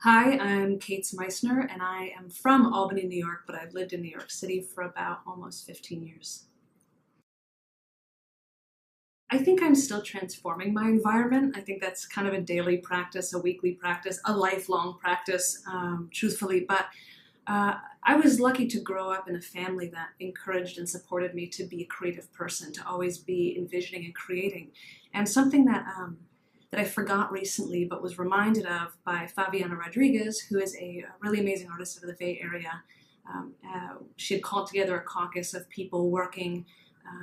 Hi, I'm Caits Meissner, and I am from Albany, New York, but I've lived in New York City for about almost 15 years. I think I'm still transforming my environment. I think that's kind of a daily practice, a weekly practice, a lifelong practice, truthfully. But I was lucky to grow up in a family that encouraged and supported me to be a creative person, to always be envisioning and creating. And something that I forgot recently, but was reminded of by Fabiana Rodriguez, who is a really amazing artist out of the Bay Area. She had called together a caucus of people working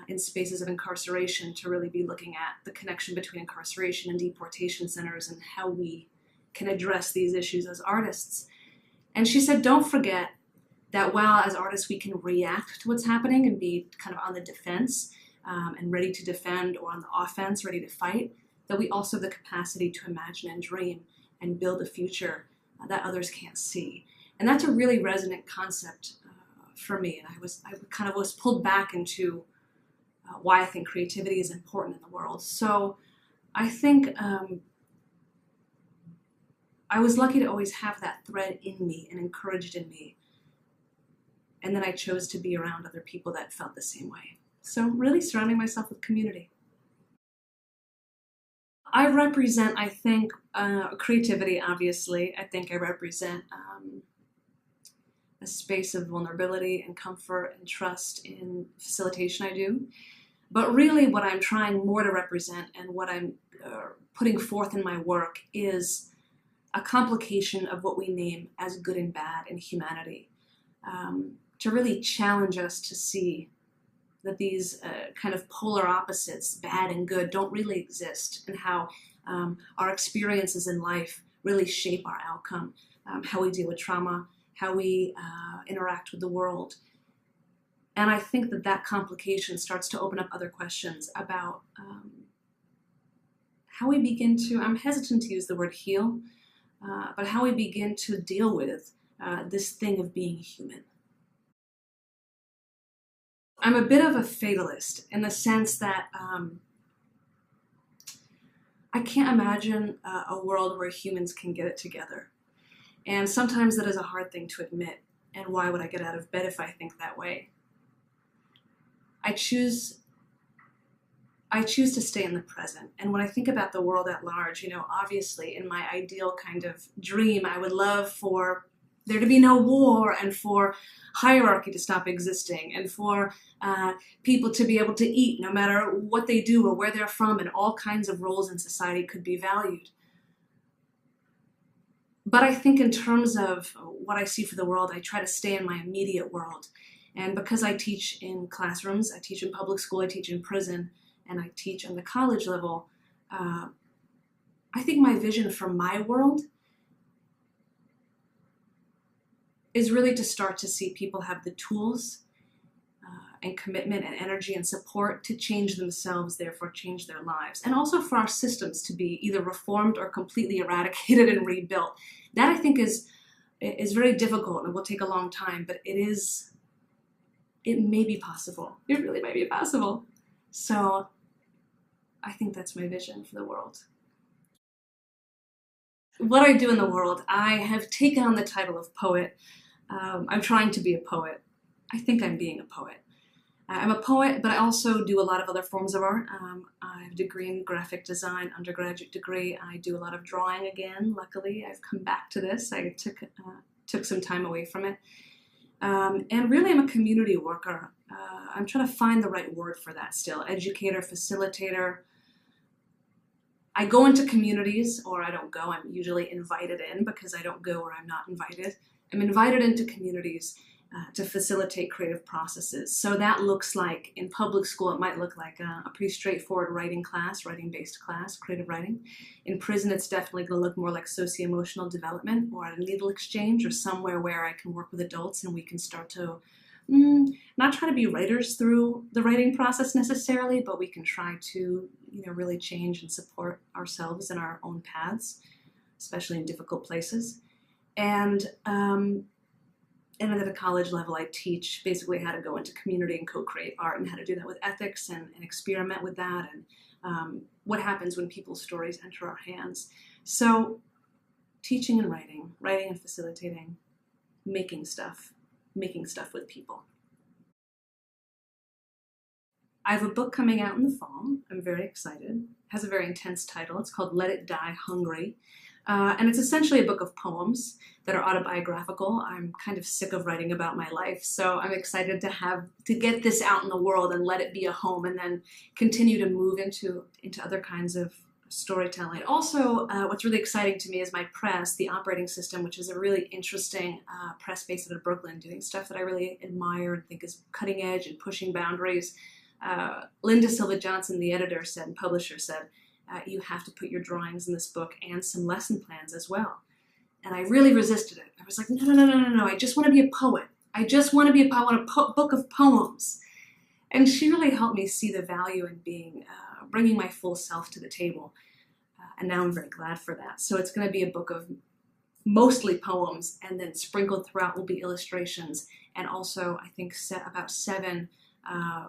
in spaces of incarceration to really be looking at the connection between incarceration and deportation centers and how we can address these issues as artists. And she said, don't forget that while as artists we can react to what's happening and be kind of on the defense and ready to defend, or on the offense, ready to fight, that we also have the capacity to imagine and dream and build a future that others can't see. And that's a really resonant concept for me. And I kind of was pulled back into why I think creativity is important in the world. So I think I was lucky to always have that thread in me and encouraged in me. And then I chose to be around other people that felt the same way. So really surrounding myself with community. I represent, I think, creativity, obviously. I think I represent a space of vulnerability and comfort and trust in facilitation I do. But really what I'm trying more to represent and what I'm putting forth in my work is a complication of what we name as good and bad in humanity. To really challenge us to see that these kind of polar opposites, bad and good, don't really exist, and how our experiences in life really shape our outcome, how we deal with trauma, how we interact with the world. And I think that that complication starts to open up other questions about how we begin to, I'm hesitant to use the word heal, but how we begin to deal with this thing of being human. I'm a bit of a fatalist in the sense that I can't imagine a world where humans can get it together. And sometimes that is a hard thing to admit. And why would I get out of bed if I think that way? I choose to stay in the present. And when I think about the world at large, obviously in my ideal kind of dream, I would love for there to be no war, and for hierarchy to stop existing, and for people to be able to eat no matter what they do or where they're from, and all kinds of roles in society could be valued. But I think in terms of what I see for the world, I try to stay in my immediate world. And because I teach in classrooms, I teach in public school, I teach in prison, and I teach on the college level, I think my vision for my world is really to start to see people have the tools and commitment and energy and support to change themselves, therefore change their lives. And also for our systems to be either reformed or completely eradicated and rebuilt. That I think is very difficult and will take a long time, but it may be possible. It really might be possible. So I think that's my vision for the world. What I do in the world, I have taken on the title of poet. I'm trying to be a poet. I think I'm being a poet. I'm a poet, but I also do a lot of other forms of art. I have a degree in graphic design, undergraduate degree. I do a lot of drawing again. Luckily, I've come back to this. I took some time away from it. And really, I'm a community worker. I'm trying to find the right word for that still. Educator, facilitator. I go into communities, or I don't go. I'm usually invited in because I don't go where I'm not invited. I'm invited into communities to facilitate creative processes. So that looks like, in public school, it might look like a pretty straightforward writing class, writing-based class, creative writing. In prison, it's definitely going to look more like socio-emotional development, or at a needle exchange, or somewhere where I can work with adults and we can start to not try to be writers through the writing process necessarily, but we can try to really change and support ourselves in our own paths, especially in difficult places. And at a college level, I teach basically how to go into community and co-create art, and how to do that with ethics and experiment with that, and what happens when people's stories enter our hands. So teaching and writing, writing and facilitating, making stuff with people. I have a book coming out in the fall. I'm very excited. It has a very intense title. It's called Let It Die Hungry. And it's essentially a book of poems that are autobiographical. I'm kind of sick of writing about my life, so I'm excited to get this out in the world and let it be a home, and then continue to move into other kinds of storytelling. Also, what's really exciting to me is my press, The Operating System, which is a really interesting press based out of Brooklyn, doing stuff that I really admire and think is cutting edge and pushing boundaries. Linda Silva Johnson, the editor, and publisher, said, you have to put your drawings in this book and some lesson plans as well. And I really resisted it. I was like, no, I just want to be a poet. I want a book of poems. And she really helped me see the value in bringing my full self to the table. And now I'm very glad for that. So it's going to be a book of mostly poems, and then sprinkled throughout will be illustrations, and also I think about 7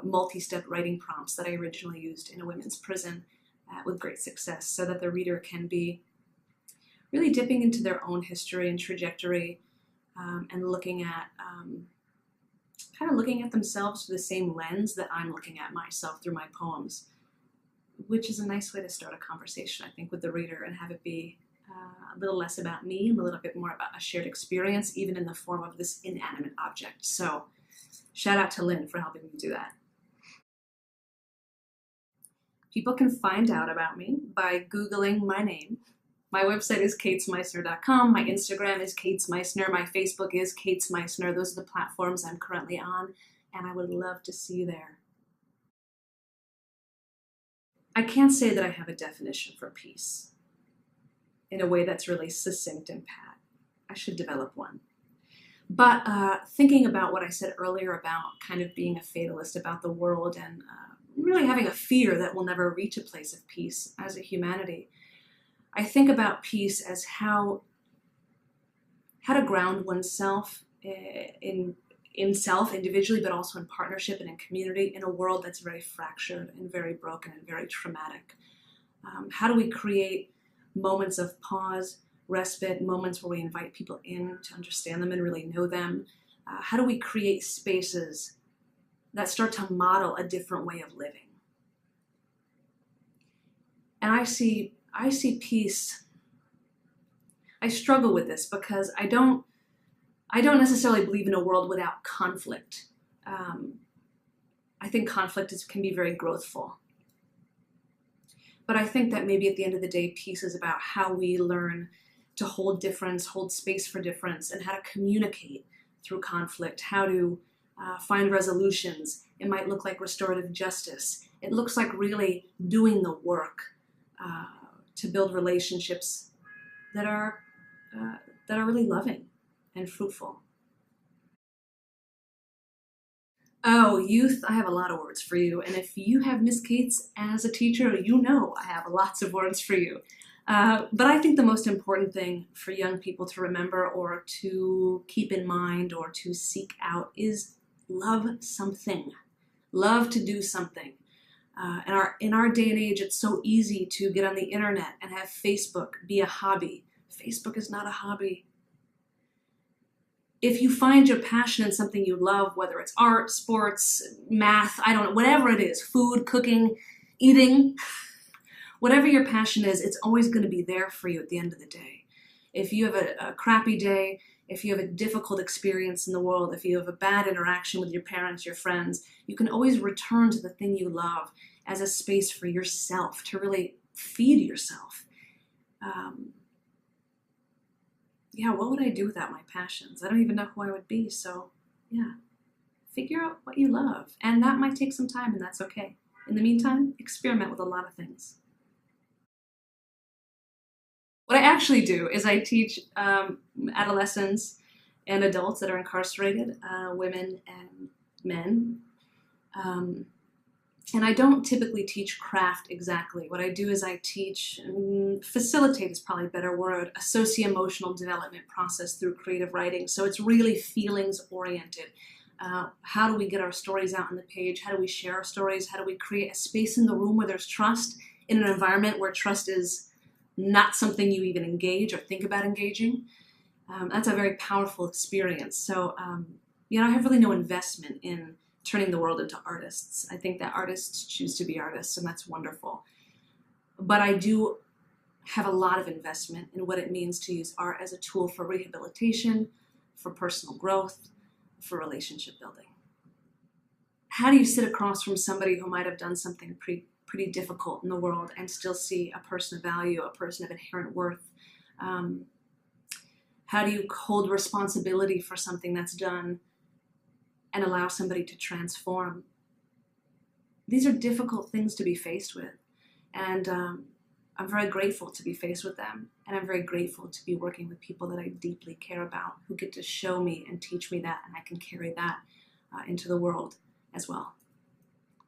multi-step writing prompts that I originally used in a women's prison with great success, so that the reader can be really dipping into their own history and trajectory, and looking at themselves through the same lens that I'm looking at myself through my poems, which is a nice way to start a conversation, I think, with the reader, and have it be a little less about me and a little bit more about a shared experience, even in the form of this inanimate object. So shout out to Lynn for helping me do that. People can find out about me by Googling my name. My website is caitsmeissner.com. My Instagram is Caits Meissner. My Facebook is Caits Meissner. Those are the platforms I'm currently on, and I would love to see you there. I can't say that I have a definition for peace in a way that's really succinct and pat. I should develop one. But thinking about what I said earlier about kind of being a fatalist about the world, and really having a fear that we'll never reach a place of peace as a humanity, I think about peace as how to ground oneself in self individually, but also in partnership and in community, in a world that's very fractured and very broken and very traumatic. How do we create moments of pause, respite, moments where we invite people in to understand them and really know them? How do we create spaces that start to model a different way of living? And I see peace. I struggle with this because I don't necessarily believe in a world without conflict. I think conflict can be very growthful. But I think that maybe at the end of the day, peace is about how we learn to hold difference, hold space for difference, and how to communicate through conflict, how to find resolutions. It might look like restorative justice. It looks like really doing the work to build relationships that are really loving and fruitful. Oh, youth, I have a lot of words for you. And if you have Miss Caits as a teacher, you know I have lots of words for you. But I think the most important thing for young people to remember, or to keep in mind, or to seek out is love something. Love to do something. In our day and age, it's so easy to get on the internet and have Facebook be a hobby. Facebook is not a hobby. If you find your passion in something you love, whether it's art, sports, math, I don't know, whatever it is, food, cooking, eating, whatever your passion is, it's always going to be there for you at the end of the day. If you have a crappy day, if you have a difficult experience in the world, if you have a bad interaction with your parents, your friends, you can always return to the thing you love as a space for yourself to really feed yourself. Yeah, what would I do without my passions? I don't even know who I would be. So yeah, figure out what you love. And that might take some time, and that's okay. In the meantime, experiment with a lot of things. What I actually do is I teach adolescents and adults that are incarcerated, women and men. And I don't typically teach craft exactly. What I do is I teach, facilitate is probably a better word, a socio-emotional development process through creative writing. So it's really feelings oriented. How do we get our stories out on the page? How do we share our stories? How do we create a space in the room where there's trust, in an environment where trust is not something you even engage or think about engaging. That's a very powerful experience. So, I have really no investment in turning the world into artists. I think that artists choose to be artists, and that's wonderful. But I do have a lot of investment in what it means to use art as a tool for rehabilitation, for personal growth, for relationship building. How do you sit across from somebody who might have done something pretty difficult in the world and still see a person of value, a person of inherent worth? How do you hold responsibility for something that's done and allow somebody to transform? These are difficult things to be faced with. And I'm very grateful to be faced with them. And I'm very grateful to be working with people that I deeply care about, who get to show me and teach me that, and I can carry that into the world as well.